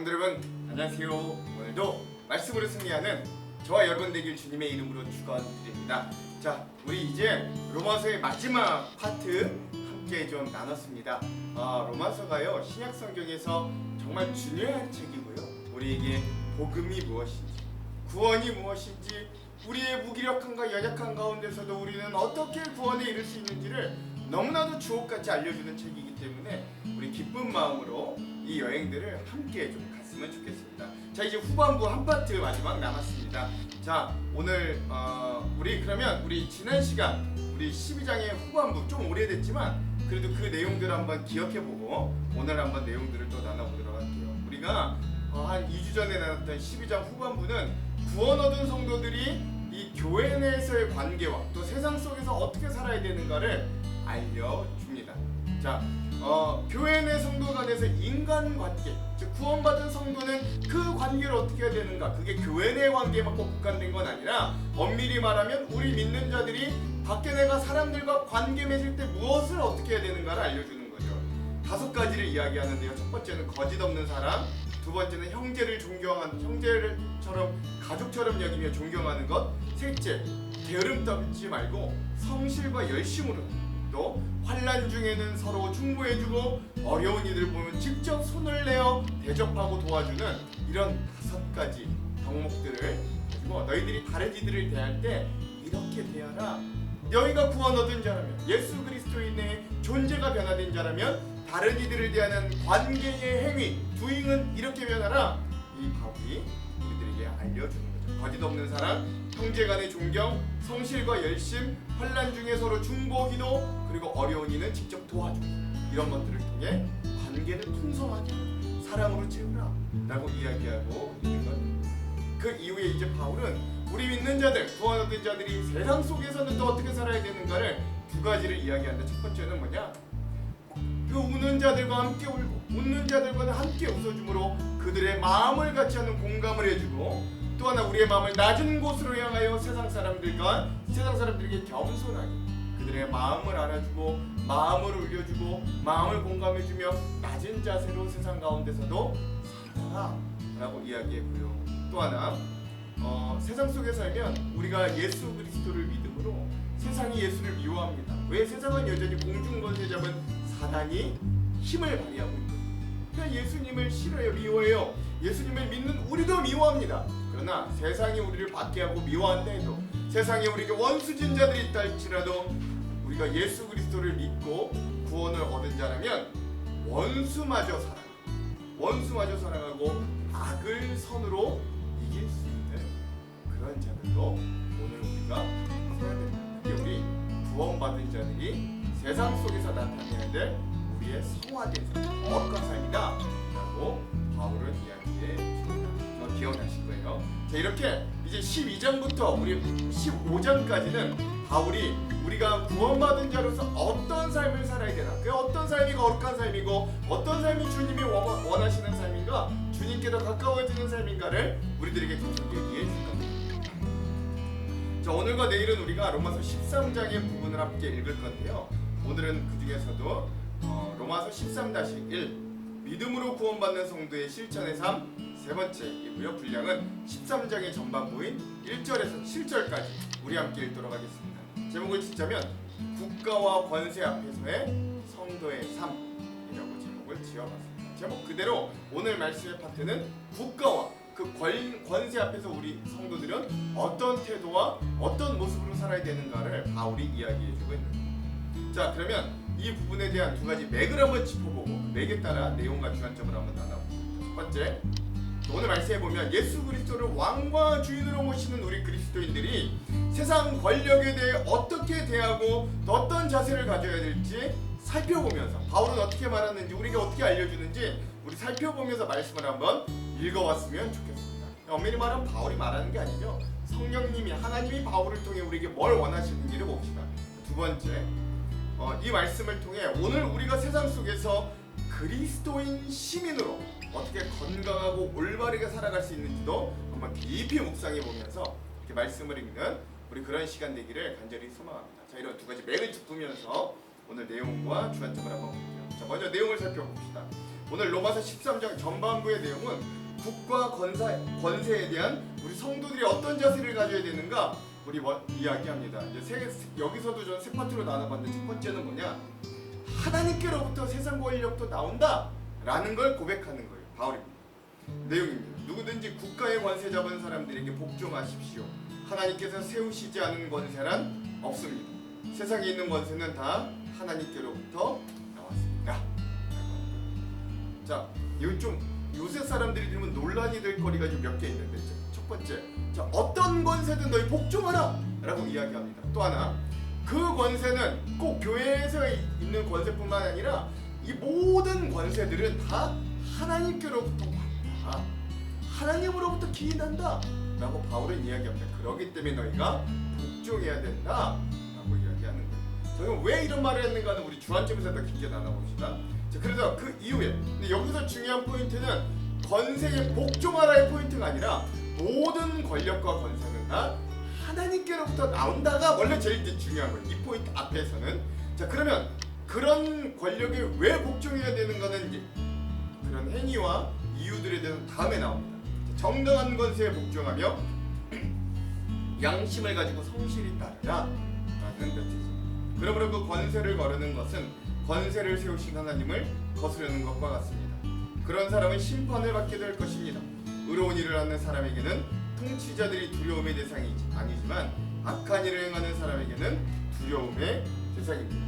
여러분 안녕하세요. 오늘도 말씀으로 승리하는 저와 여러분 되길 주님의 이름으로 축원드립니다. 자, 우리 이제 로마서의 마지막 파트 함께 좀 나눴습니다. 로마서가요 신약 성경에서 정말 중요한 책이고요. 우리에게 복음이 무엇인지, 구원이 무엇인지, 우리의 무기력함과 연약한 가운데서도 우리는 어떻게 구원에 이를 수 있는지를 너무나도 주옥같이 알려주는 책이기 때문에 우리 기쁜 마음으로 이 여행들을 함께 좀 갔으면 좋겠습니다. 자, 이제 후반부 한 파트 마지막 남았습니다. 자, 오늘 우리 지난 시간 우리 12장의 후반부 좀 오래됐지만 그래도 그 내용들을 한번 기억해보고 오늘 한번 내용들을 또 나눠보도록 할게요. 우리가 한 2주 전에 나눴던 12장 후반부는 구원 얻은 성도들이 이 교회 내에서의 관계와 또 세상 속에서 어떻게 살아야 되는가를 알려줍니다. 자, 교회 내 성도 간에서 인간관계, 즉 구원받은 성도는 그 관계를 어떻게 해야 되는가, 그게 교회 내 관계만 꼭 국한된 건 아니라 엄밀히 말하면 우리 믿는 자들이 밖에 내가 사람들과 관계 맺을 때 무엇을 어떻게 해야 되는가를 알려주는 거죠. 5가지를 이야기하는데요. 첫 번째는 거짓 없는 사람, 두 번째는 형제를 존경하는, 형제처럼 가족처럼 여기며 존경하는 것, 셋째 게으름 떨지 말고 성실과 열심으로, 또 환난 중에는 서로 중보해주고 어려운 이들 보면 직접 손을 내어 대접하고 도와주는 이런 5가지 덕목들을 가지고 너희들이 다른 이들을 대할 때 이렇게 대하라. 너희가 구원 얻은 자라면, 예수 그리스도인의 존재가 변화된 자라면 다른 이들을 대하는 관계의 행위, doing은 이렇게 변하라. 이 바울이 우리들에게 알려주는 거죠. 거짓 없는 사랑, 형제 간의 존경, 성실과 열심, 환난 중에 서로 중보 기도, 그리고 어려운 이는 직접 도와주고, 이런 것들을 통해 관계를 풍성하게 사랑으로 채우라 라고 이야기하고 있는 겁니다. 그 이후에 이제 바울은 우리 믿는 자들, 구원 얻은 자들이 세상 속에서는 또 어떻게 살아야 되는가를 2가지를 이야기하는데, 첫 번째는 뭐냐? 그 우는 자들과 함께 울고 웃는 자들과는 함께 웃어줌으로 그들의 마음을 같이 하는 공감을 해주고, 또 하나 우리의 마음을 낮은 곳으로 향하여 세상 사람들에게 겸손하게 그들의 마음을 알아주고 마음을 울려주고 마음을 공감해주며 낮은 자세로 세상 가운데서도 살아라 라고 이야기했고요. 또 하나 세상 속에 살면 우리가 예수 그리스도를 믿음으로 세상이 예수를 미워합니다. 왜? 세상은 여전히 공중권세 잡은 사단이 힘을 발휘하고 있거든요. 그냥 예수님을 싫어해요, 미워해요. 예수님을 믿는 우리도 미워합니다. 그러나 세상이 우리를 받게 하고 미워한다 해도, 세상에 우리에게 원수진 자들이 있다 할지라도 우리가 예수 그리스도를 믿고 구원을 얻은 자라면 원수마저 사랑하고 악을 선으로 이길 수 있는 그런 자들로 오늘 우리가 살아야 됩니다. 이게 우리 구원받은 자들이 세상 속에서 나타내야 될 우리의 성화된 삶, 거룩한 삶이다 라고 바울은 이야기해 줍니다. 기억나실 거예요. 자, 이렇게 이제 12장부터 우리 15장까지는 바울이 우리가 구원받은 자로서 어떤 삶을 살아야 되나, 그 어떤 삶이 거룩한 삶이고 어떤 삶이 주님이 원하시는 삶인가, 주님께 더 가까워지는 삶인가를 우리들에게 계속 얘기해 줄 겁니다. 자, 오늘과 내일은 우리가 로마서 13장의 부분을 함께 읽을 건데요. 오늘은 그 중에서도 로마서 13-1 믿음으로 구원받는 성도의 실천의 삶 세 번째이고요. 분량은 13장의 전반부인 1절에서 7절까지 우리 함께 읽도록 하겠습니다. 제목을 짓자면 국가와 권세 앞에서의 성도의 삶이라고 제목을 지어봤습니다. 제목 그대로 오늘 말씀의 파트는 국가와 그 권세 앞에서 우리 성도들은 어떤 태도와 어떤 모습으로 살아야 되는가를 바울이 이야기해주고 있는 겁니다. 자, 그러면 이 부분에 대한 2가지 맥을 한번 짚어보고 그 맥에 따라 내용과 주안점을 한번 나눠봅니다. 첫 번째, 오늘 말씀해 보면 예수 그리스도를 왕과 주인으로 모시는 우리 그리스도인들이 세상 권력에 대해 어떻게 대하고 또 어떤 자세를 가져야 될지 살펴보면서, 바울은 어떻게 말하는지 우리에게 어떻게 알려주는지 우리 살펴보면서 말씀을 한번 읽어왔으면 좋겠습니다. 엄밀히 말하면 바울이 말하는 게 아니죠. 성령님이, 하나님이 바울을 통해 우리에게 뭘 원하시는지를 봅시다. 두 번째, 이 말씀을 통해 오늘 우리가 세상 속에서 그리스도인 시민으로 어떻게 건강하고 올바르게 살아갈 수 있는지도 한번 깊이 묵상해 보면서 이렇게 말씀을 읽는 우리 그런 시간 되기를 간절히 소망합니다. 자, 이런 2가지 맥을 짚으면서 오늘 내용과 주안점을 한번 볼게요. 자, 먼저 내용을 살펴봅시다. 오늘 로마서 13장 전반부의 내용은 국가 권세에 대한 우리 성도들이 어떤 자세를 가져야 되는가 우리 이야기합니다. 이제 여기서도 저는 세 파트로 나눠봤는데 첫 번째는 뭐냐? 하나님께로부터 세상 권력도 나온다라는 걸 고백하는 거예요. 바울입니다. 내용입니다. 누구든지 국가의 권세 잡은 사람들에게 복종하십시오. 하나님께서 세우시지 않은 권세란 없습니다. 세상에 있는 권세는 다 하나님께로부터 나왔습니다. 자, 이건 좀 요새 사람들이 들으면 논란이 될 거리가 좀 몇 개 있는데, 첫 번째, 자, 어떤 권세든 너희 복종하라 라고 이야기합니다. 또 하나, 그 권세는 꼭 교회에서 있는 권세뿐만 아니라 이 모든 권세들은 다 하나님께로부터 왔다, 하나님으로부터 기인한다 라고 바울은 이야기합니다. 그렇기 때문에 너희가 복종해야 된다 라고 이야기하는 거예요. 저희가 왜 이런 말을 했는가는 우리 주안점에서 더 깊게 나눠봅시다. 자, 그래서 그 이후에, 근데 여기서 중요한 포인트는 권세에 복종하라의 포인트가 아니라 모든 권력과 권세는 다 하나님께로부터 나온다가 원래 제일 중요한 거예요. 이 포인트 앞에서는. 자, 그러면 그런 권력에 왜 복종해야 되는가는 이제 그런 행위와 이유들에 대해서 다음에 나옵니다. 자, 정당한 권세에 복종하며 양심을 가지고 성실히 따르라 라는 메시지. 그러므로 그 권세를 거르는 것은 권세를 세우신 하나님을 거스르는 것과 같습니다. 그런 사람은 심판을 받게 될 것입니다. 의로운 일을 하는 사람에게는 통치자들이 두려움의 대상이 아니지만 악한 일을 행하는 사람에게는 두려움의 대상입니다.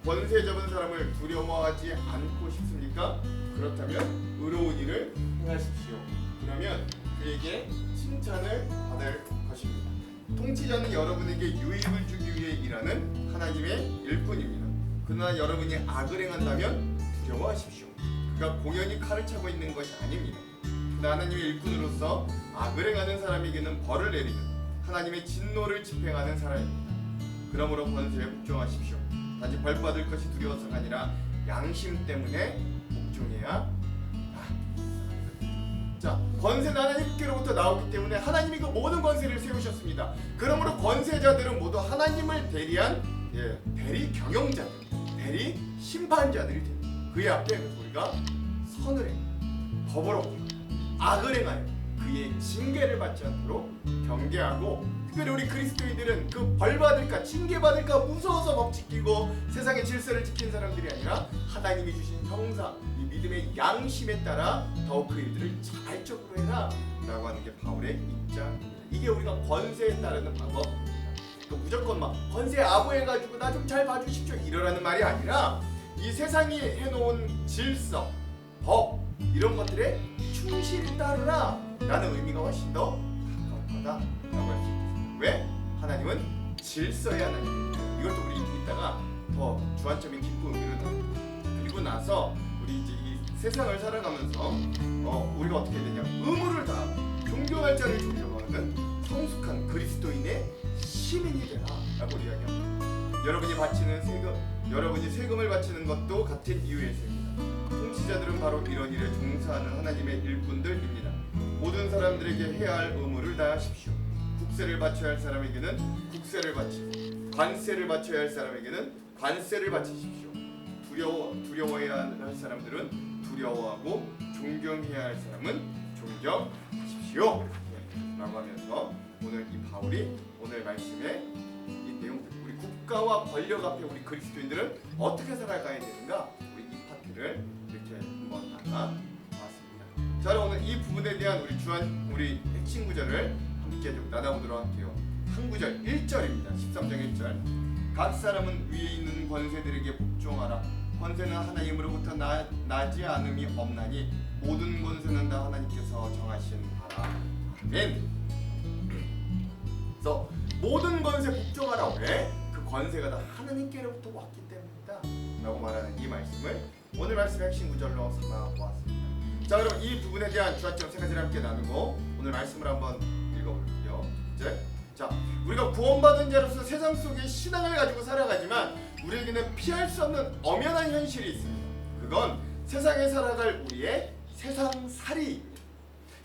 권세 잡은 사람을 두려워하지 않고 싶습니까? 그렇다면 의로운 일을 행하십시오. 그러면 그에게 칭찬을 받을 것입니다. 통치자는 여러분에게 유익을 주기 위해 일하는 하나님의 일꾼입니다. 그러나 여러분이 악을 행한다면 두려워하십시오. 그가 공연히 칼을 차고 있는 것이 아닙니다. 그러나 하나님의 일꾼으로서 악을 행하는 사람에게는 벌을 내리는 하나님의 진노를 집행하는 사람입니다. 그러므로 권세에 복종하십시오. 단지 벌 받을 것이 두려워서가 아니라 양심 때문에 복종해야 합니다. 자, 권세는 하나님께로부터 나오기 때문에 하나님이 그 모든 권세를 세우셨습니다. 그러므로 권세자들은 모두 하나님을 대리한 대리 경영자들, 대리 심판자들이 됩니다. 그의 앞에 우리가 선을 해 법을 어기고 악을 행하여 그의 징계를 받지 않도록 경계하고, 특별히 우리 그리스도인들은 그 벌받을까 징계받을까 무서워서 법 지키고 세상의 질서를 지킨 사람들이 아니라 하나님이 주신 형상, 이 믿음의 양심에 따라 더욱 그 일들을 자발적으로 해라 라고 하는 게 바울의 입장입니다. 이게 우리가 권세에 따르는 방법입니다. 무조건 막 권세 아부해가지고 나 좀 잘 봐주십시오 이러라는 말이 아니라 이 세상이 해놓은 질서, 법 이런 것들에 충실히 따르라 라는 의미가 훨씬 더 가까운 거다라고 할 수 있습니다. 왜? 하나님은 질서의 하나님입니다. 이것도 우리 이따가 더 주안점이 깊은 의미로 나눕니다. 그리고 나서 우리 이제 이 세상을 살아가면서 우리가 어떻게 해야 되냐? 의무를 다 존경할 자를 존경하는 성숙한 그리스도인의 시민이 되라 라고 이야기합니다. 여러분이 세금을 바치는 것도 같은 이유에서입니다. 통치자들은 바로 이런 일에 종사하는 하나님의 일꾼들입니다. 모든 사람들에게 해야 할 의무를 다하십시오. 국세를 바쳐야 할 사람에게는 국세를 바치고 관세를 바쳐야 할 사람에게는 관세를 바치십시오. 두려워해야 할 사람들은 두려워하고 존경해야 할 사람은 존경하십시오 라고 하면서 오늘 이 바울이 오늘 말씀의 이 내용들, 우리 국가와 권력 앞에 우리 그리스도인들은 어떻게 살아가야 되는가, 우리 이 파트를 이렇게 한번 나눠봤습니다. 자, 오늘 이 부분에 대한 우리 핵심 구절을 함께 좀 나눠보도록 할게요. 한 구절 1절입니다. 13장 1절. 각 사람은 위에 있는 권세들에게 복종하라. 권세는 하나님으로부터 나지 않음이 없나니 모든 권세는 다 하나님께서 정하신 바라. 아멘. 그래서 모든 권세 복종하라. 왜? 그 권세가 다 하나님께로부터 왔기 때문이다 라고 말하는 이 말씀을 오늘 말씀의 핵심 구절로 삼아보았습니다. 자, 그럼 이 부분에 대한 주안점 세 가지를 함께 나누고 오늘 말씀을 한번 읽어볼게요. 이제 자, 우리가 구원받은 자로서 세상 속의 신앙을 가지고 살아가지만 우리에게는 피할 수 없는 엄연한 현실이 있습니다. 그건 세상에 살아갈 우리의 세상살이입니다.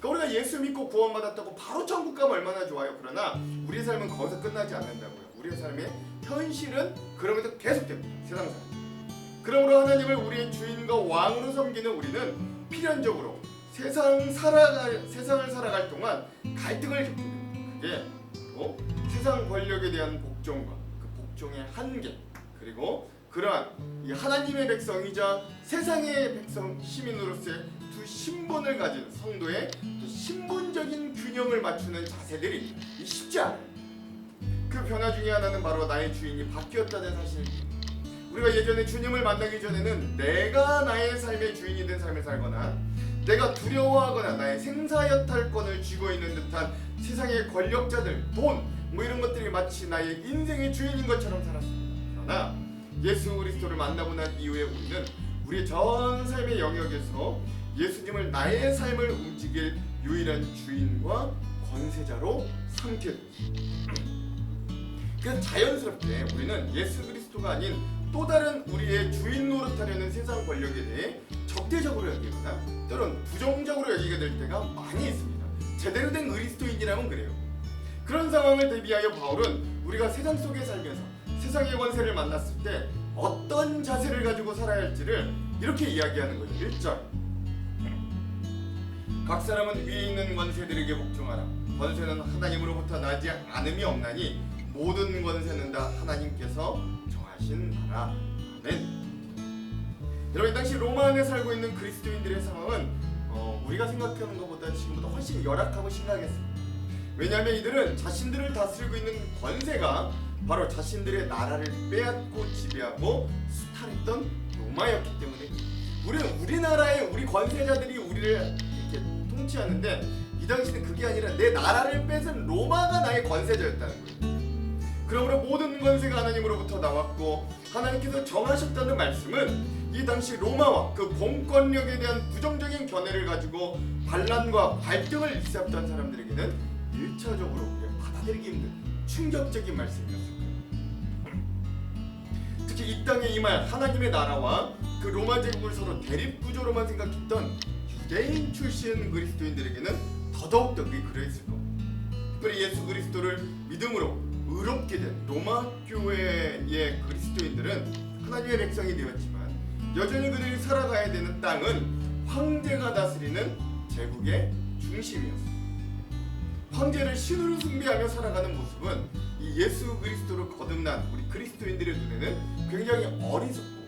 그러니까 우리가 예수 믿고 구원받았다고 바로 천국 가면 얼마나 좋아요. 그러나 우리의 삶은 거기서 끝나지 않는다고요. 우리의 삶의 현실은 그럼에도 계속됩니다. 세상살. 그러므로 하나님을 우리의 주인과 왕으로 섬기는 우리는 필연적으로 세상을 살아갈 동안 갈등을 겪게 됩니다. 그게 바로 세상 권력에 대한 복종과 그 복종의 한계, 그리고 그러한 이 하나님의 백성이자 세상의 백성 시민으로서의 두 신분을 가진 성도의 또 신분적인 균형을 맞추는 자세들이 쉽지 않아요. 그 변화 중에 하나는 바로 나의 주인이 바뀌었다는 사실입니다. 우리가 예전에 주님을 만나기 전에는 내가 나의 삶의 주인이 된 삶을 살거나 내가 두려워하거나 나의 생사여탈권을 쥐고 있는 듯한 세상의 권력자들, 돈, 뭐 이런 것들이 마치 나의 인생의 주인인 것처럼 살았습니다. 그러나 예수 그리스도를 만나고 난 이후에 우리는 우리의 전 삶의 영역에서 예수님을 나의 삶을 움직일 유일한 주인과 권세자로 삼게 됩니다. 그래서 자연스럽게 우리는 예수 그리스도가 아닌 또 다른 우리의 주인 노릇하려는 세상 권력에 대해 적대적으로 여기거나 때론 부정적으로 여기게 될 때가 많이 있습니다. 제대로 된 그리스도인이라면 그래요. 그런 상황을 대비하여 바울은 우리가 세상 속에 살면서 세상의 권세를 만났을 때 어떤 자세를 가지고 살아야 할지를 이렇게 이야기하는 거죠. 1절, 각 사람은 위에 있는 권세들에게 복종하라. 권세는 하나님으로부터 나지 않음이 없나니 모든 권세는 다 하나님께서 정하신 바라. 아멘. 여러분, 당시 로마 안에 살고 있는 그리스도인들의 상황은 우리가 생각하는 것보다 지금보다 훨씬 열악하고 심각했습니다. 왜냐하면 이들은 자신들을 다스리고 있는 권세가 바로 자신들의 나라를 빼앗고 지배하고 수탈했던 로마였기 때문에 우리는 우리나라의 우리 권세자들이 우리를 이렇게 통치하는데 이 당시는 그게 아니라 내 나라를 뺏은 로마가 나의 권세자였다는 거예요. 그러므로 모든 권세가 하나님으로부터 나왔고 하나님께서 정하셨다는 말씀은 이 당시 로마와 그 공권력에 대한 부정적인 견해를 가지고 반란과 갈등을 일삼던 사람들에게는 1차적으로 받아들이기 힘든 충격적인 말씀이었을 거예요. 특히 이 땅에 임할 하나님의 나라와 그 로마 제국을 서로 대립 구조로만 생각했던 유대인 출신 그리스도인들에게는 더더욱더 그게 그랬을 겁니다. 특별히 예수 그리스도를 믿음으로 의롭게 된 로마 교회의 그리스도인들은 하나님의 백성이 되었지만 여전히 그들이 살아가야 되는 땅은 황제가 다스리는 제국의 중심이었습니다. 황제를 신으로 숭배하며 살아가는 모습은 이 예수 그리스도로 거듭난 우리 그리스도인들의 눈에는 굉장히 어리석고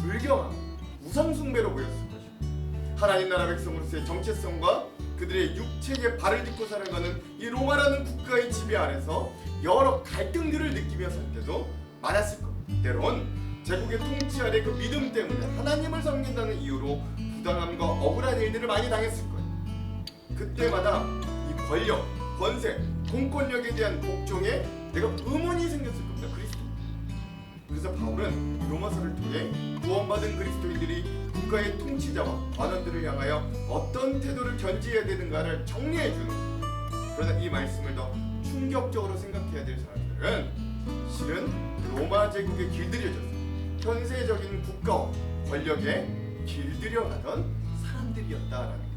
불경하고 우상 숭배로 보였을 것입니다. 하나님 나라 백성으로서의 정체성과 그들의 육체에 발을 딛고 살아가는 이 로마라는 국가의 지배 아래서 여러 갈등들을 느끼며 살 때도 많았을 겁니다. 때론 제국의 통치 아래 그 믿음 때문에 하나님을 섬긴다는 이유로 부당함과 억울한 일들을 많이 당했을 거예요. 그때마다 이 권력, 권세, 공권력에 대한 복종에 내가 의문이 생겼을 겁니다. 그리스도. 그래서 바울은 로마서를 통해 구원받은 그리스도인들이 국가의 통치자와 관원들을 향하여 어떤 태도를 견지해야 되는가를 정리해 주는 거예요. 그러나 이 말씀을 더 충격적으로 생각해야 될 사람들은 실은 로마 제국에 길들여져서 현세적인 국가와 권력에 길들여가던 사람들이었다라는 거예요.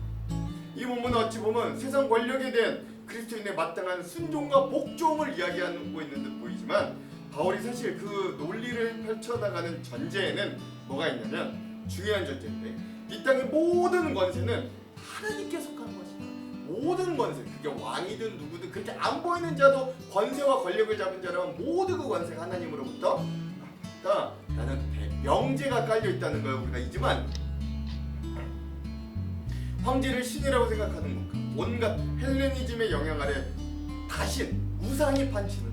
이 본문은 어찌 보면 세상 권력에 대한 그리스도인의 마땅한 순종과 복종을 이야기하고 있는 듯 보이지만 바울이 사실 그 논리를 펼쳐나가는 전제에는 뭐가 있냐면 중요한 전제인데 이 땅의 모든 권세는 하나님께 속한 것이다. 모든 권세, 그게 왕이든 누구든 그렇게 안 보이는 자도 권세와 권력을 잡은 자라면 모두 그 권세가 하나님으로부터 나는 명제가 깔려있다는 걸 우리가 잊으면 황제를 신이라고 생각하는 것과 온갖 헬레니즘의 영향 아래 다신, 우상이 판치는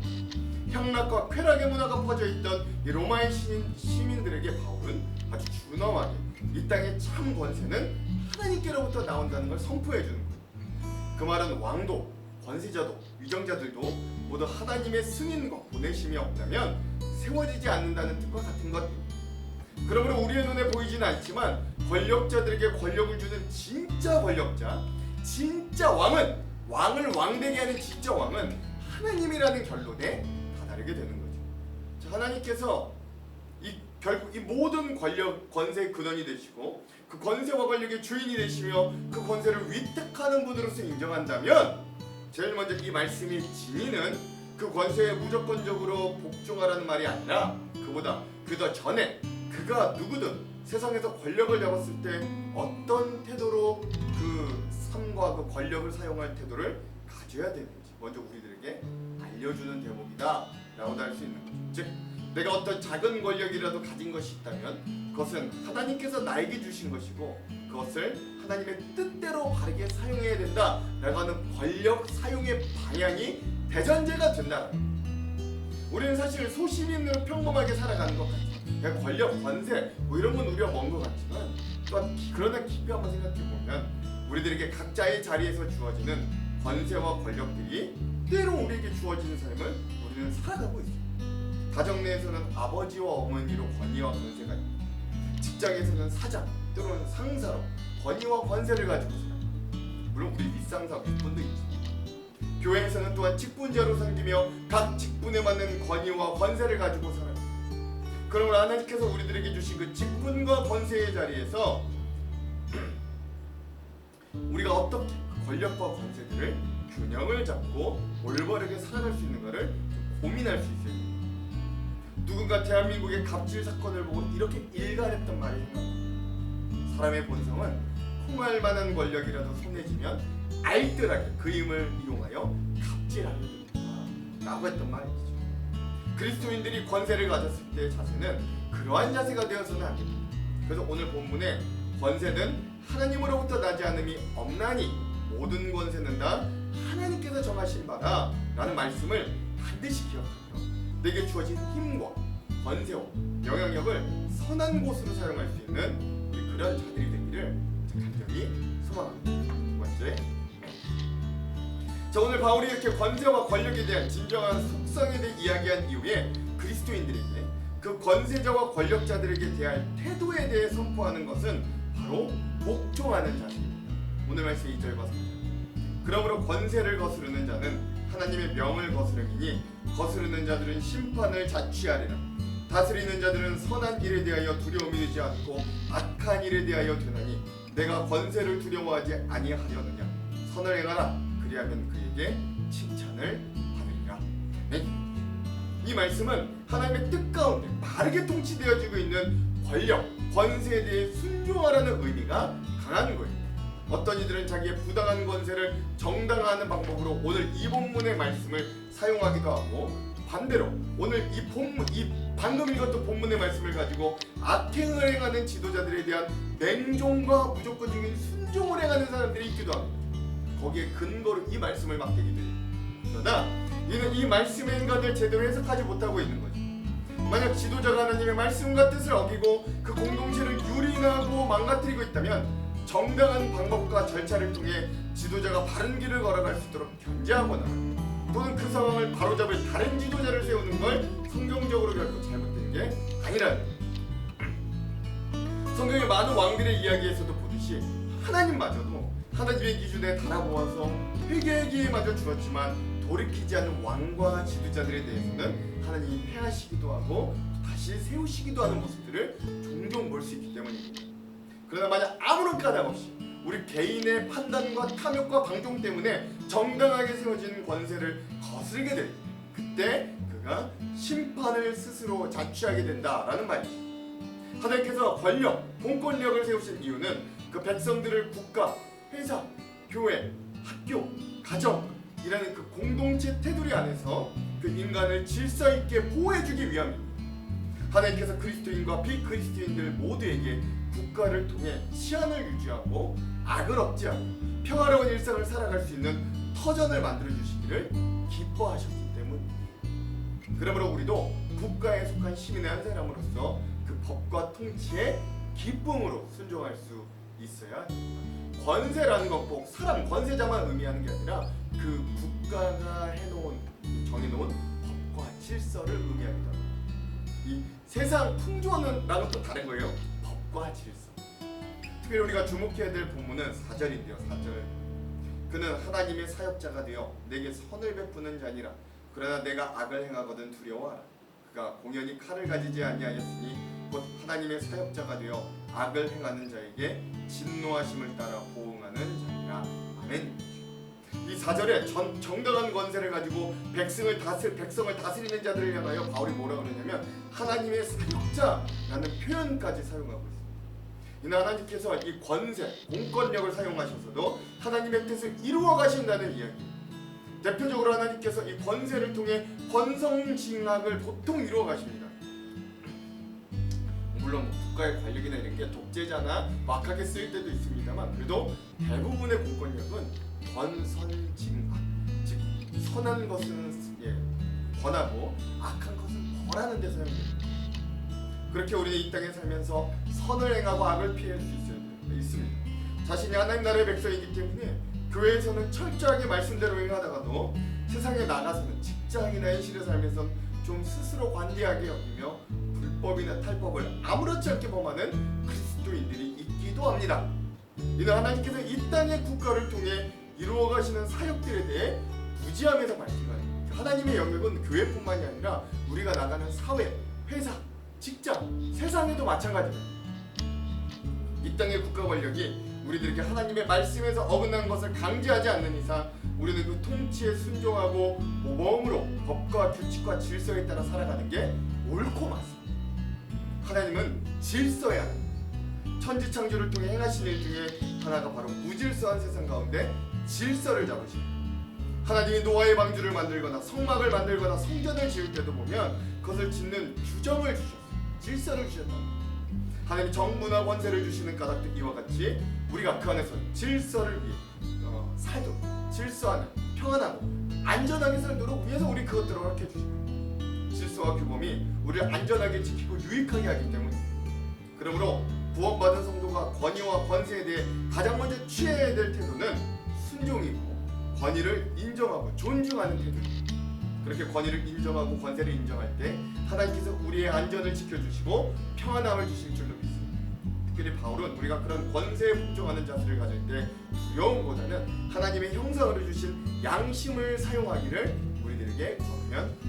향락과 쾌락의 문화가 퍼져있던 이 로마의 시민들에게 바울은 아주 준엄하게 이 땅의 참 권세는 하나님께로부터 나온다는 걸 선포해주는 거예요. 그 말은 왕도, 권세자도, 위정자들도 모두 하나님의 승인과 보내심이 없다면 세워지지 않는다는 뜻과 같은 것. 그러므로 우리의 눈에 보이지는 않지만 권력자들에게 권력을 주는 진짜 권력자, 진짜 왕을 왕되게 하는 진짜 왕은 하나님이라는 결론에 다다르게 되는 거죠. 자, 하나님께서 결국 이 모든 권력, 권세의 근원이 되시고 그 권세와 권력의 주인이 되시며 그 권세를 위탁하는 분으로서 인정한다면 제일 먼저 이 말씀이 지니는 그 권세에 무조건적으로 복종하라는 말이 아니라 그보다 그 더 전에 그 그가 누구든 세상에서 권력을 잡았을 때 어떤 태도로 그 삶과 그 권력을 사용할 태도를 가져야 되는지 먼저 우리들에게 알려주는 대목이다 라고도 할 수 있는 거죠. 즉 내가 어떤 작은 권력이라도 가진 것이 있다면 그것은 하나님께서 나에게 주신 것이고 그것을 하나님의 뜻대로 바르게 사용해야 된다 라고 하는 권력 사용의 방향이 대전제가 된다. 우리는 사실 소신 있는 평범하게 살아가는 것 같아요. 그냥 권력, 권세 뭐 이런 건 우리가 먼 것 같지만 또한 그러나 깊이 한번 생각해보면 우리들에게 각자의 자리에서 주어지는 권세와 권력들이 때로 우리에게 주어지는 삶을 우리는 살아가고 있어요. 가정 내에서는 아버지와 어머니로 권위와 권세가 있고 직장에서는 사장 또는 상사로 권위와 권세를 가지고 살아요. 물론 우리 윗상사 윗분도 있죠. 교회에서는 또한 직분자로 섬기며 각 직분에 맞는 권위와 권세를 가지고 살아요. 그러므로 하나님께서 우리들에게 주신 그 직분과 권세의 자리에서 우리가 어떻게 권력과 권세들을 균형을 잡고 올바르게 살아갈 수 있는가를 고민할 수 있어요. 누군가 대한민국의 갑질 사건을 보고 이렇게 일갈했던 말이 생각납니다. 사람의 본성은 콩할 만한 권력이라도 손에 쥐면 알뜰하게 그 힘을 이용하여 갑질하려 든다 라고 했던 말이죠. 그리스도인들이 권세를 가졌을 때의 자세는 그러한 자세가 되어서는 안 됩니다. 그래서 오늘 본문에 권세는 하나님으로부터 나지 않음이 없나니 모든 권세는 다 하나님께서 정하신 바라 라는 말씀을 반드시 기억하며 내게 주어진 힘과 권세와 영향력을 선한 곳으로 사용할 수 있는 우리 그런 자들이 되기를 간절히 소망합니다. 두 번째, 자 오늘 바울이 이렇게 권세와 권력에 대한 진정한 속성에 대해 이야기한 이후에 그리스도인들에게 그 권세자와 권력자들에게 대할 태도에 대해 선포하는 것은 바로 복종하는 자세입니다. 오늘 말씀 2절과 3절. 그러므로 권세를 거스르는 자는 하나님의 명을 거스름이니 거스르는 자들은 심판을 자취하리라. 다스리는 자들은 선한 일에 대하여 두려움이 되지 않고 악한 일에 대하여 되나니 내가 권세를 두려워하지 아니하려느냐. 선을 행하라. 그리하면 그에게 칭찬을 받으리라. 네? 이 말씀은 하나님의 뜻 가운데 바르게 통치되어지고 있는 권력, 권세에 대해 순종하라는 의미가 강한 거예요. 어떤 이들은 자기의 부당한 권세를 정당화하는 방법으로 오늘 이 본문의 말씀을 사용하기도 하고 반대로 오늘 이 본문, 이 방금 읽었던 본문의 말씀을 가지고 악행을 행하는 지도자들에 대한 냉정과 무조건적인 순종을 행하는 사람들이 있기도 합니다. 거기에 근거로 이 말씀을 맡기게 돼요. 그러나 이는 이 말씀의 인간을 제대로 해석하지 못하고 있는 거죠. 만약 지도자가 하나님의 말씀과 뜻을 어기고 그 공동체를 유린하고 망가뜨리고 있다면 정당한 방법과 절차를 통해 지도자가 바른 길을 걸어갈 수 있도록 견제하거나 또는 그 상황을 바로잡을 다른 지도자를 세우는 걸 성경적으로 결코 잘못된 게 아니라는 거예요. 성경의 많은 왕들의 이야기에서도 보듯이 하나님마저도 하나님의 기준에 달아보아서 회개의 기회마저 주었지만 돌이키지 않는 왕과 지도자들에 대해서는 하나님이 패하시기도 하고 다시 세우시기도 하는 모습들을 종종 볼 수 있기 때문입니다. 그러나 만약 아무런 까닭 없이 우리 개인의 판단과 탐욕과 방종 때문에 정당하게 세워진 권세를 거스르게 될 그때 그가 심판을 스스로 자취하게 된다라는 말이죠. 하나님께서 권력, 공권력을 세우신 이유는 그 백성들을 국가, 회사, 교회, 학교, 가정이라는 그 공동체 테두리 안에서 그 인간을 질서 있게 보호해주기 위함입니다. 하나님께서 그리스도인과 비그리스도인들 모두에게 국가를 통해 치안을 유지하고 악을 억제하고 평화로운 일상을 살아갈 수 있는 터전을 만들어 주시기를 기뻐하셨기 때문입니다. 그러므로 우리도 국가에 속한 시민의 한 사람으로서 그 법과 통치에 기쁨으로 순종할 수 있어야 합니다. 권세라는 것 꼭 사람 권세자만 의미하는 게 아니라 그 국가가 정해놓은 법과 질서를 의미하기도 합니다. 이 세상 풍조는 나는 또 다른 거예요. 법과 질서. 특별히 우리가 주목해야 될 본문은 4절인데요. 4절. 그는 하나님의 사역자가 되어 내게 선을 베푸는 자니라. 그러나 내가 악을 행하거든 두려워하라. 그가 공연히 칼을 가지지 아니하였으니 곧 하나님의 사역자가 되어 악을 행하는 자에게 진노하심을 따라 보응하는 자니라. 아멘. 이 4절에 정당한 권세를 가지고 백성을 다스리는 자들을 향하여 바울이 뭐라 그러냐면 하나님의 사역자라는 표현까지 사용하고 있습니다. 이는 하나님께서 이 권세, 공권력을 사용하셔서도 하나님의 뜻을 이루어 가신다는 이야기입니다. 대표적으로 하나님께서 이 권세를 통해 권성징악을 보통 이루어 가십니다. 물론 국가의 권력이나 이런 게 독재자나 막하게 쓰일 때도 있습니다만 그래도 대부분의 공권력은 권선징악, 즉 선한 것은 권하고 악한 것은 벌하는 데 사용됩니다. 그렇게 우리는 이 땅에 살면서 선을 행하고 악을 피할 수 있습니다. 자신이 하나님 나라의 백성이기 때문에 교회에서는 철저하게 말씀대로 행하다가도 세상에 나가서는 직장이나 현실에 살면서 좀 스스로 관대하게 여기며 불법이나 탈법을 아무렇지 않게 범하는 그리스도인들이 있기도 합니다. 이는 하나님께서 이 땅의 국가를 통해 이루어가시는 사역들에 대해 무지하면서 말씀하는 하나님의 영역은 교회뿐만이 아니라 우리가 나가는 사회, 회사, 직장, 세상에도 마찬가지입니다. 이 땅의 국가 권력이 우리들에게 하나님의 말씀에서 어긋난 것을 강제하지 않는 이상 우리는 그 통치에 순종하고 모범으로 법과 규칙과 질서에 따라 살아가는 게 옳고 맞습니다. 하나님은 질서의 하나님, 천지창조를 통해 행하신 일 중에 하나가 바로 무질서한 세상 가운데 질서를 잡으십니다. 하나님이 노아의 방주를 만들거나 성막을 만들거나 성전을 지을 때도 보면 그것을 짓는 규정을 주셨어요. 질서를 주셨다. 하나님이 정부나 권세를 주시는 까닭도 이와 같이 우리가 그 안에서 질서를 위해 살도록 질서하는 평안하고 안전하게 살도록 위해서 우리 그것들을 허락해 주십니다. 질서와 규범이 우리를 안전하게 지키고 유익하게 하기 때문에 그러므로 구원받은 성도가 권위와 권세에 대해 가장 먼저 취해야 될 태도는 순종이고 권위를 인정하고 존중하는 태도입니다. 그렇게 권위를 인정하고 권세를 인정할 때 하나님께서 우리의 안전을 지켜주시고 평안함을 주실 줄로 믿습니다. 특별히 바울은 우리가 그런 권세에 복종하는 자세를 가질 때 두려움보다는 하나님의 형상으로 주신 양심을 사용하기를 우리들에게 권면합니다.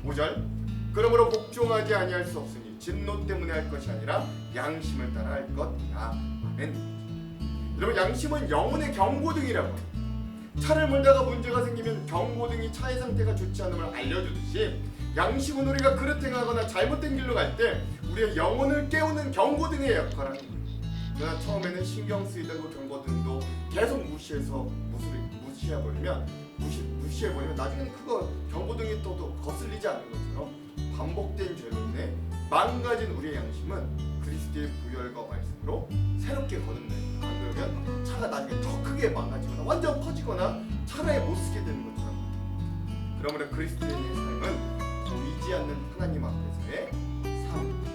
5절 그러므로 복종하지 아니할 수 없으니 진노 때문에 할 것이 아니라 양심을 따라 할 것이라. 아멘. 여러분 양심은 영혼의 경고등이라고 합니다. 차를 몰다가 문제가 생기면 경고등이 차의 상태가 좋지 않음을 알려주듯이 양심은 우리가 그릇 행하거나 잘못된 길로 갈 때 우리의 영혼을 깨우는 경고등의 역할을 하는 거예요. 그러나 처음에는 신경 쓰이던 그 경고등도 계속 무시해버리면 나중에는 그거 경고등이 또 거슬리지 않는 것처럼 반복된 죄로 인해 망가진 우리의 양심은 그리스도의 부혈과 말씀으로 새롭게 거듭나요. 안 그러면 차가 나중에 더 크게 망가지거나 완전 퍼지거나 차라리 못 쓰게 되는 것처럼. 그러므로 그리스도인의 삶은 보이지 않는 하나님 앞에서의 삶입니다.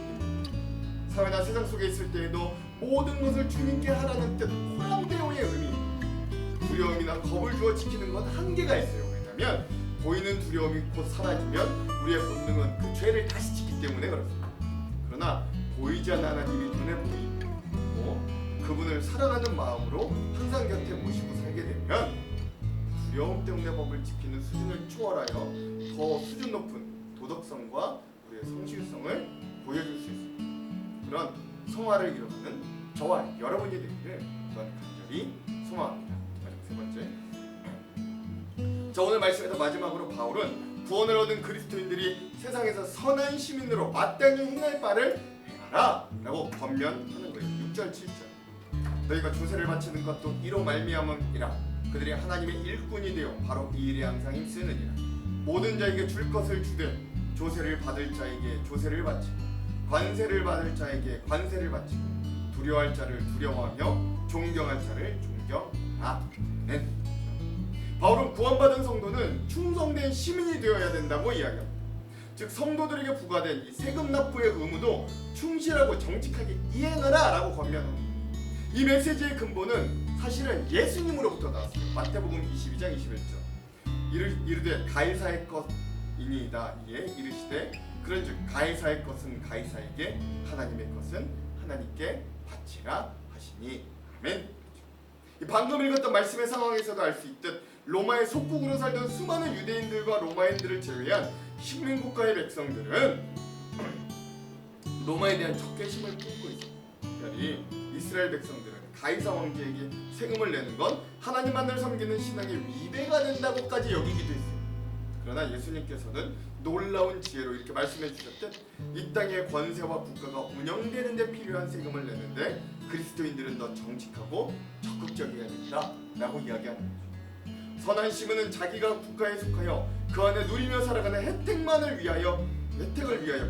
사회나 세상 속에 있을 때에도 모든 것을 주님께 하라는 뜻 호랑대오의 의미, 두려움이나 겁을 주어 지키는 건 한계가 있어요. 왜냐하면 보이는 두려움이 곧 사라지면 우리의 본능은 그 죄를 다시 짓기 때문에 그렇습니다. 그러나 보이지 않는 하나님이 눈에 보이고 그분을 사랑하는 마음으로 항상 곁에 모시고 살게 되면 두려움 때문에 법을 지키는 수준을 초월하여 더 수준 높은 도덕성과 우리의 성실성을 보여줄 수 있습니다. 그런 성화를 이루는 저와 여러분이 되기를 간절히 소망합니다. 세 번째, 자 오늘 말씀에서 마지막으로 바울은 구원을 얻은 그리스도인들이 세상에서 선한 시민으로 마땅히 행할 바를 행하라 라고 권면하는 거예요. 6절 7절 너희가 조세를 바치는 것도 이로 말미암음이라 그들이 하나님의 일꾼이 되어 바로 이 일에 항상 힘쓰느니라. 모든 자에게 줄 것을 주되 조세를 받을 자에게 조세를 바치고 관세를 받을 자에게 관세를 바치고 두려워할 자를 두려워하며 존경할 자를 존경하라. 바울은 구원받은 성도는 충성된 시민이 되어야 된다고 이야기합니다. 즉 성도들에게 부과된 이 세금 납부의 의무도 충실하고 정직하게 이행하라 라고 권면합니다. 이 메시지의 근본은 사실은 예수님으로부터 나왔어요. 마태복음 22장 21절 이르되 가이사의 것이니이다 이에 이르시되 그런즉 가이사의 것은 가이사에게 하나님의 것은 하나님께 바치라 하시니. 아멘. 방금 읽었던 말씀의 상황에서도 알 수 있듯 로마의 속국으로 살던 수많은 유대인들과 로마인들을 제외한 식민국가의 백성들은 로마에 대한 적개심을 품고 있습니다. 특별히 이스라엘 백성들은 가이사 왕제에게 세금을 내는 건 하나님만을 섬기는 신앙의 위배가 된다고까지 여기기도 했어요. 그러나 예수님께서는 놀라운 지혜로 이렇게 말씀해 주셨듯 이 땅의 권세와 국가가 운영되는 데 필요한 세금을 내는데 그리스도인들은 더 정직하고 적극적이어야 된다 라고 이야기하는 거죠. 선한 시민은 자기가 국가에 속하여 그 안에 누리며 살아가는 혜택을 위하여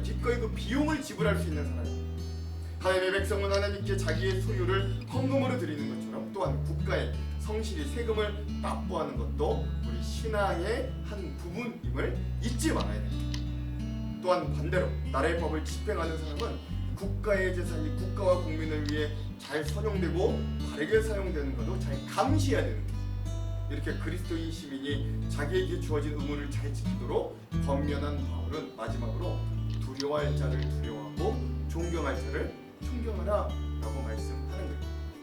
기꺼이 그 비용을 지불할 수 있는 사람입니다. 하나님의 백성은 하나님께 자기의 소유를 헌금으로 드리는 것처럼 또한 국가에 성실히 세금을 납부하는 것도 우리 신앙의 한 부분임을 잊지 말아야 됩니다. 또한 반대로 나라의 법을 집행하는 사람은 국가의 재산이 국가와 국민을 위해 잘 선용되고 바르게 사용되는 것도 잘 감시해야 되는 거죠. 이렇게 그리스도인 시민이 자기에게 주어진 의무를 잘 지키도록 권면한 바울은 마지막으로 두려워할 자를 두려워하고 존경할 자를 존경하라 라고 말씀하는 거예요.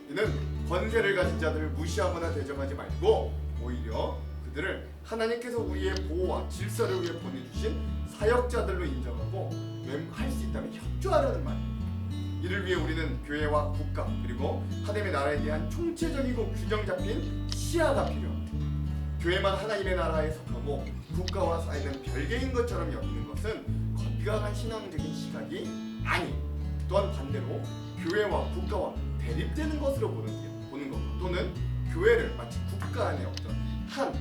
이는 권세를 가진 자들을 무시하거나 대적하지 말고 오히려 그들을 하나님께서 우리의 보호와 질서를 위해 보내주신 사역자들로 인정하고 할 수 있다면 협조하라는 말입니다. 이를 위해 우리는 교회와 국가 그리고 하나님의 나라에 대한 총체적이고 균형 잡힌 시야가 필요합니다. 교회만 하나님의 나라에 속하고 국가와 사회는 별개인 것처럼 여기는 것은 건강한 신앙적인 시각이 아니, 또한 반대로 교회와 국가와 대립되는 것으로 보는 것 또는 교회를 마치 국가 안의 어떤 한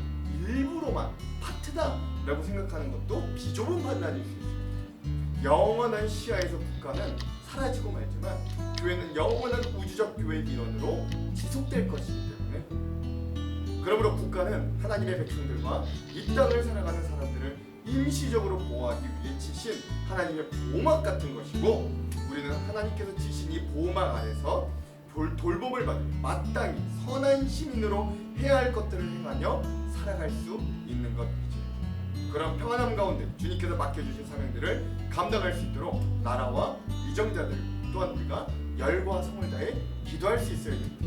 일부로만 파트다라고 생각하는 것도 비좁은 판단일 수 있습니다. 영원한 시야에서 국가는 사라지고 말지만 교회는 영원한 우주적 교회의 일원으로 지속될 것이기 때문에 그러므로 국가는 하나님의 백성들과 이 땅을 살아가는 사람들을 임시적으로 보호하기 위해 지신 하나님의 보호막 같은 것이고 우리는 하나님께서 지신 이 보호막 아래서 돌봄을 받으며 마땅히 선한 시민으로 해야 할 것들을 행하며 살아갈 수 있는 것이죠. 그런 평안함 가운데 주님께서 맡겨주신 사명들을 감당할 수 있도록 나라와 위정자들 또한 우리가 열과 성을 다해 기도할 수 있어야 됩니다.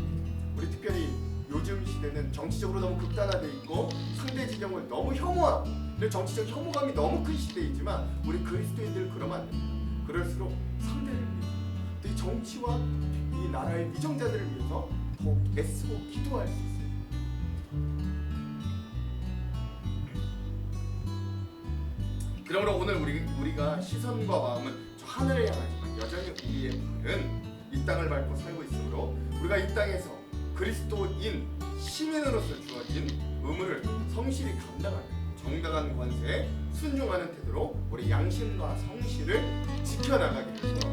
우리 특별히 요즘 시대는 정치적으로 너무 극단화되어 있고 상대 진영을 너무 혐오하고 정치적 혐오감이 너무 큰 시대이지만 우리 그리스도인들 그러면 안 됩니다. 그럴수록 상대를 위해서 이 정치와 이 나라의 위정자들을 위해서 더 애쓰고 기도할 수 있어요. 그러므로 오늘 우리가 시선과 마음은 저 하늘을 향하지만 여전히 우리의 발은 이 땅을 밟고 살고 있으므로 우리가 이 땅에서 그리스도인 시민으로서 주어진 의무를 성실히 감당하는 정당한 권세에 순종하는 태도로 우리 양심과 성실을 지켜나가기 위해서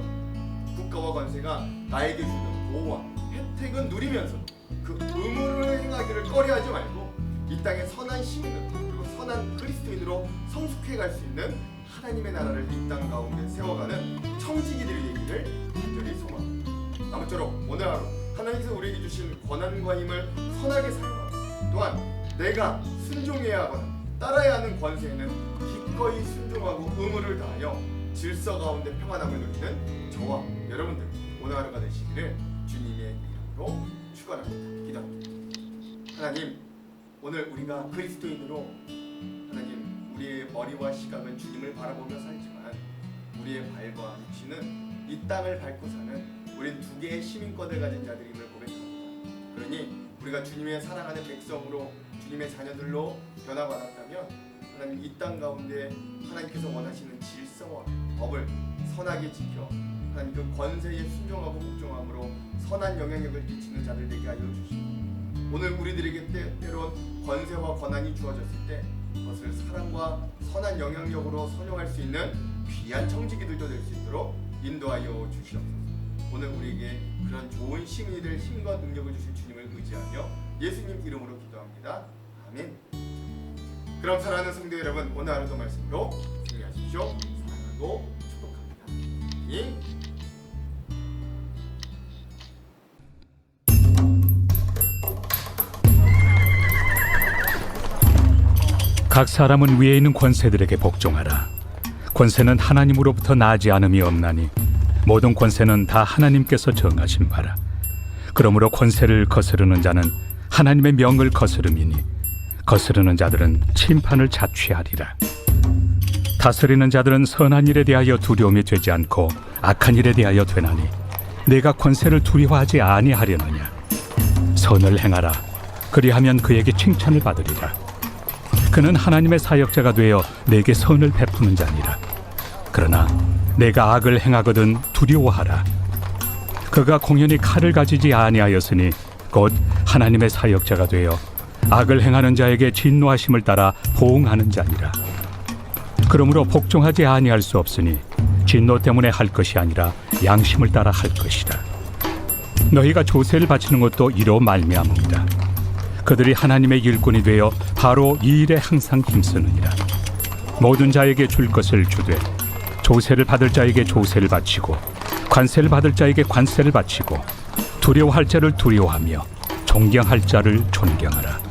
국가와 권세가 나에게 주는 보호와 혜택은 누리면서 그 의무를 행하기를 꺼려하지 말고 이 땅의 선한 시민으로 그리고 선한 그리스도인으로 성숙해갈 수 있는 하나님의 나라를 이 땅 가운데 세워가는 청지기들이 되기를 간절히 소망합니다. 아무쪼록 오늘 하루 하나님께서 우리에게 주신 권한과 힘을 선하게 사용하고 또한 내가 순종해야 하거나 따라야 하는 권세에는 기꺼이 순종하고 의무를 다하여 질서 가운데 평안함을 누리는 저와 여러분들 오늘 하루가 되시기를 주님의 이름으로 축원합니다. 기도합니다. 하나님, 오늘 우리가 그리스도인으로 하나님 우리의 머리와 시각은 주님을 바라보며 살지만 우리의 발과 육신은 이 땅을 밟고 사는 우린 두 개의 시민권을 가진 자들임을 고백합니다. 그러니 우리가 주님의 사랑하는 백성으로 주님의 자녀들로 변화받았다면 하나님 이 땅 가운데 하나님께서 원하시는 질서와 법을 선하게 지켜 하나님 그 권세에 순종하고 복종함으로 선한 영향력을 끼치는 자들 되게 하여 주시고 오늘 우리들에게 때로는 권세와 권한이 주어졌을 때 그것을 사랑과 선한 영향력으로 선용할 수 있는 귀한 청지기들도 될 수 있도록 인도하여 주시옵소서. 오늘 우리에게 그런 좋은 시민이 될 힘과 능력을 주실 주님을 의지하며 예수님 이름으로 기도합니다. 아멘. 그럼 사랑하는 성도 여러분, 오늘 하루도 말씀으로 승리하십시오. 사랑하고 축복합니다. 예. 각 사람은 위에 있는 권세들에게 복종하라. 권세는 하나님으로부터 나지 않음이 없나니 모든 권세는 다 하나님께서 정하신 바라. 그러므로 권세를 거스르는 자는 하나님의 명을 거스름이니 거스르는 자들은 심판을 자취하리라. 다스리는 자들은 선한 일에 대하여 두려움이 되지 않고 악한 일에 대하여 되나니 내가 권세를 두려워하지 아니하려느냐. 선을 행하라. 그리하면 그에게 칭찬을 받으리라. 그는 하나님의 사역자가 되어 내게 선을 베푸는 자니라. 그러나 내가 악을 행하거든 두려워하라. 그가 공연히 칼을 가지지 아니하였으니 곧 하나님의 사역자가 되어 악을 행하는 자에게 진노하심을 따라 보응하는 자니라. 그러므로 복종하지 아니할 수 없으니 진노 때문에 할 것이 아니라 양심을 따라 할 것이라. 너희가 조세를 바치는 것도 이로 말미암음이라. 그들이 하나님의 일꾼이 되어 바로 이 일에 항상 힘쓰느니라. 모든 자에게 줄 것을 주되 조세를 받을 자에게 조세를 바치고 관세를 받을 자에게 관세를 바치고 두려워할 자를 두려워하며 존경할 자를 존경하라.